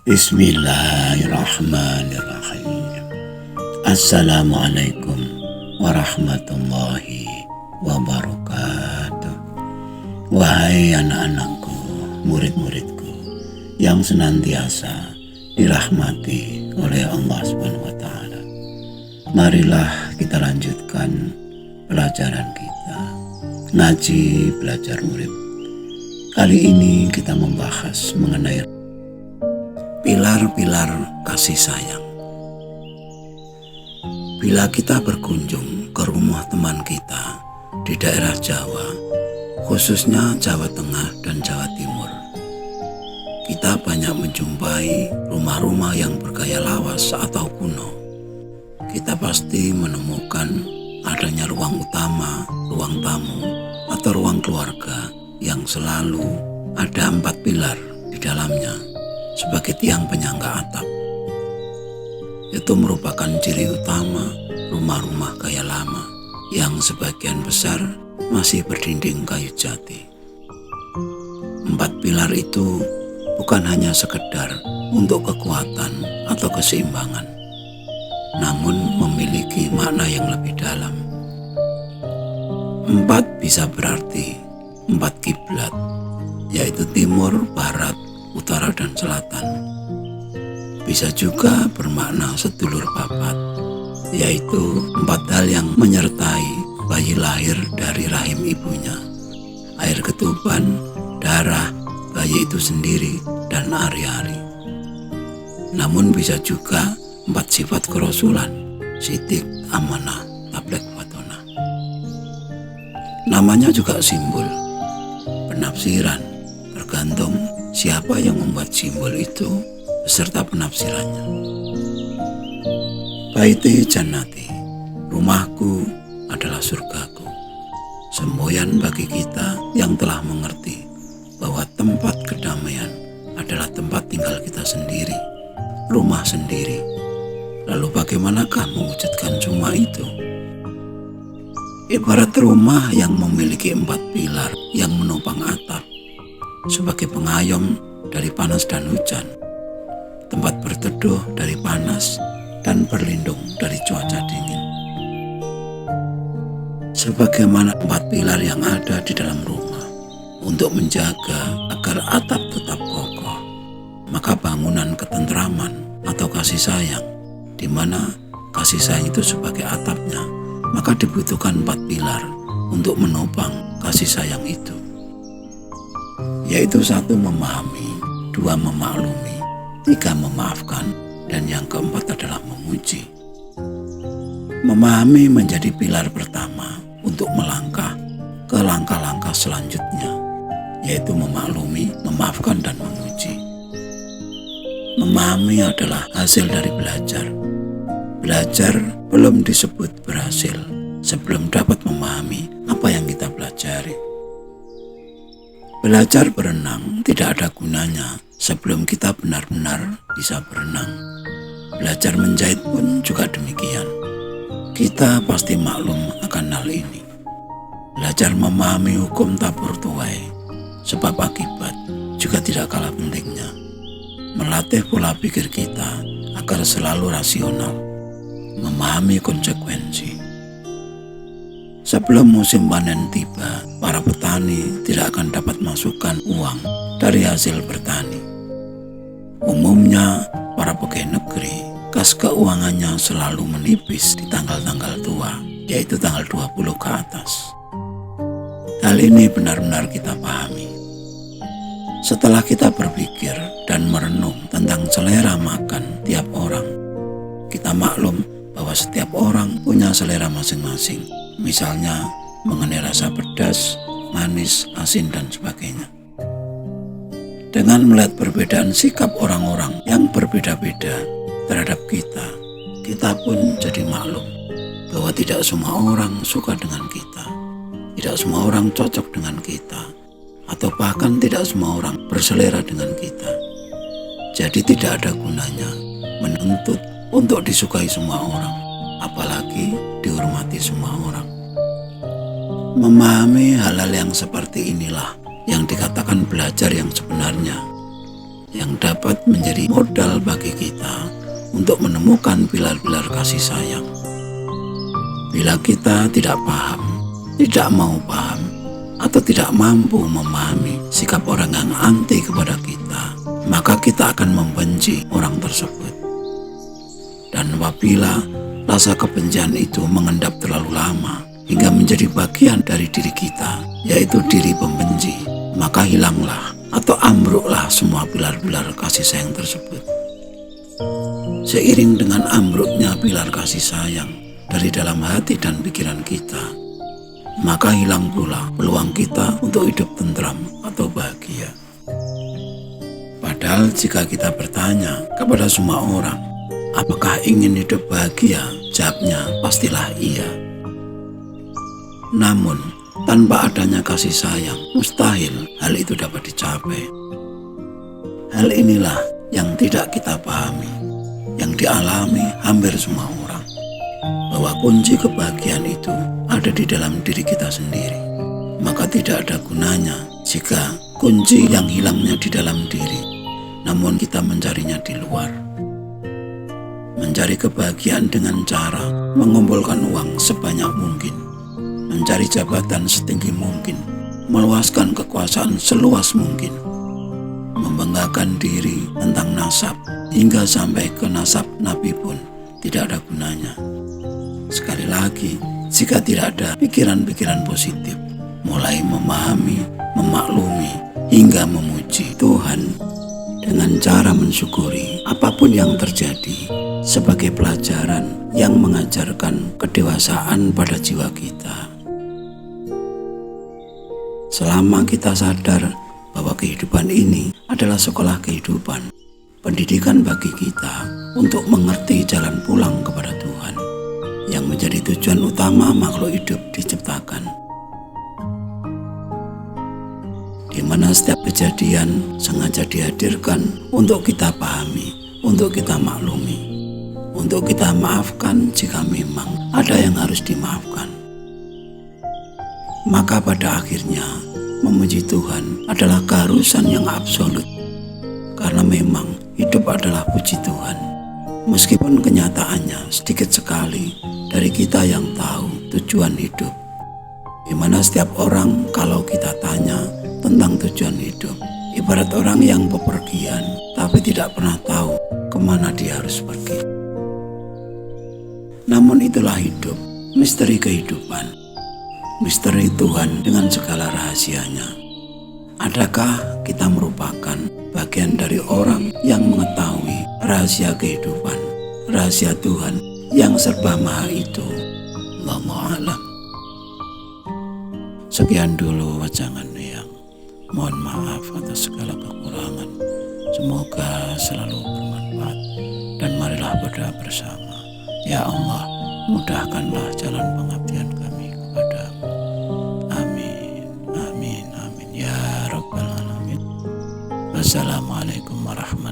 Bismillahirrahmanirrahim. Assalamualaikum warahmatullahi wabarakatuh. Wahai anak-anakku, murid-muridku yang senantiasa dirahmati oleh Allah Subhanahu wa Ta'ala, marilah kita lanjutkan pelajaran kita, ngaji belajar urip. Kali ini kita membahas mengenai pilar-pilar kasih sayang. Bila kita berkunjung ke rumah teman kita di daerah Jawa, khususnya Jawa Tengah dan Jawa Timur, kita banyak menjumpai rumah-rumah yang bergaya lawas atau kuno. Kita pasti menemukan adanya ruang utama, ruang tamu, atau ruang keluarga yang selalu ada 4 pilar di dalamnya sebagai tiang penyangga atap. Itu merupakan ciri utama rumah-rumah gaya lama yang sebagian besar masih berdinding kayu jati. 4 pilar itu bukan hanya sekedar untuk kekuatan atau keseimbangan, namun memiliki makna yang lebih dalam. 4 bisa berarti 4 kiblat, yaitu timur, barat, utara, dan selatan. Bisa juga bermakna sedulur papat, yaitu 4 hal yang menyertai bayi lahir dari rahim ibunya: air ketuban, darah, bayi itu sendiri, dan ari-ari. Namun bisa juga 4 sifat kerasulan: sidik, amanah, tablek, fatona. Namanya juga simbol, penafsiran, tergantung siapa yang membuat simbol itu beserta penafsirannya. Baiti jannati, rumahku adalah surgaku. Semboyan bagi kita yang telah mengerti bahwa tempat kedamaian adalah tempat tinggal kita sendiri, rumah sendiri. Lalu bagaimanakah mewujudkan semua itu? Ibarat rumah yang memiliki 4 pilar yang menopang atap sebagai pengayom dari panas dan hujan, tempat berteduh dari panas, dan berlindung dari cuaca dingin. Sebagaimana 4 pilar yang ada di dalam rumah untuk menjaga agar atap tetap kokoh, maka bangunan ketentraman atau kasih sayang, di mana kasih sayang itu sebagai atapnya, maka dibutuhkan 4 pilar untuk menopang kasih sayang itu, yaitu 1 memahami, 2 memaklumi, 3 memaafkan, dan yang keempat adalah memuji. Memahami menjadi pilar pertama untuk melangkah ke langkah-langkah selanjutnya, yaitu memaklumi, memaafkan, dan memuji. Memahami adalah hasil dari belajar. Belajar belum disebut berhasil sebelum dapat memahami apa yang kita pelajari. Belajar berenang tidak ada gunanya sebelum kita benar-benar bisa berenang. Belajar menjahit pun juga demikian. Kita pasti maklum akan hal ini. Belajar memahami hukum tabur tuai, sebab akibat, juga tidak kalah pentingnya. Melatih pola pikir kita agar selalu rasional, memahami konsekuensi. Sebelum musim panen tiba, para petani tidak akan dapat masukkan uang dari hasil bertani. Umumnya, para pegawai negeri, kas keuangannya selalu menipis di tanggal-tanggal tua, yaitu tanggal 20 ke atas. Hal ini benar-benar kita pahami. Setelah kita berpikir dan merenung tentang selera makan tiap orang, kita maklum bahwa setiap orang punya selera masing-masing. Misalnya mengenai rasa pedas, manis, asin, dan sebagainya. Dengan melihat perbedaan sikap orang-orang yang berbeda-beda terhadap kita, kita pun jadi maklum bahwa tidak semua orang suka dengan kita, tidak semua orang cocok dengan kita, atau bahkan tidak semua orang berselera dengan kita. Jadi tidak ada gunanya menuntut untuk disukai semua orang, apalagi dihormati semua orang. Memahami hal-hal yang seperti inilah yang dikatakan belajar yang sebenarnya, yang dapat menjadi modal bagi kita untuk menemukan pilar-pilar kasih sayang. Bila kita tidak paham, tidak mau paham, atau tidak mampu memahami sikap orang yang anti kepada kita, maka kita akan membenci orang tersebut. Dan apabila rasa kebencian itu mengendap terlalu lama hingga menjadi bagian dari diri kita, yaitu diri pembenci, maka hilanglah atau ambruklah semua pilar-pilar kasih sayang tersebut. Seiring dengan ambruknya pilar kasih sayang dari dalam hati dan pikiran kita, maka hilang pula peluang kita untuk hidup tentram atau bahagia. Padahal jika kita bertanya kepada semua orang, apakah ingin hidup bahagia? Jawabnya pastilah iya. Namun, tanpa adanya kasih sayang, mustahil hal itu dapat dicapai. Hal inilah yang tidak kita pahami, yang dialami hampir semua orang, bahwa kunci kebahagiaan itu ada di dalam diri kita sendiri. Maka tidak ada gunanya jika kunci yang hilangnya di dalam diri, namun kita mencarinya di luar. Mencari kebahagiaan dengan cara mengumpulkan uang sebanyak mungkin, mencari jabatan setinggi mungkin, meluaskan kekuasaan seluas mungkin, membanggakan diri tentang nasab, hingga sampai ke nasab Nabi pun tidak ada gunanya. Sekali lagi, jika tidak ada pikiran-pikiran positif, mulai memahami, memaklumi, hingga memuji Tuhan dengan cara mensyukuri apapun yang terjadi sebagai pelajaran yang mengajarkan kedewasaan pada jiwa kita. Selama kita sadar bahwa kehidupan ini adalah sekolah kehidupan, pendidikan bagi kita untuk mengerti jalan pulang kepada Tuhan, yang menjadi tujuan utama makhluk hidup diciptakan, di mana setiap kejadian sengaja dihadirkan untuk kita pahami, untuk kita maklumi, untuk kita maafkan jika memang ada yang harus dimaafkan. Maka pada akhirnya memuji Tuhan adalah keharusan yang absolut, karena memang hidup adalah puji Tuhan. Meskipun kenyataannya sedikit sekali dari kita yang tahu tujuan hidup, di mana setiap orang kalau kita tanya tentang tujuan hidup, ibarat orang yang bepergian tapi tidak pernah tahu kemana dia harus pergi. Namun itulah hidup, misteri kehidupan, misteri Tuhan dengan segala rahasianya. Adakah kita merupakan bagian dari orang yang mengetahui rahasia kehidupan, rahasia Tuhan yang serba maha itu? Allahu a'lam. Sekian dulu wajangan yang mohon maaf atas segala kekurangan. Semoga selalu bermanfaat, dan marilah berdoa bersama. Ya Allah, mudahkanlah jalan pengabdian kami kepadamu. Amin, amin, amin. Ya Rabbal Alamin. Wassalamualaikum warahmatullahi wabarakatuh.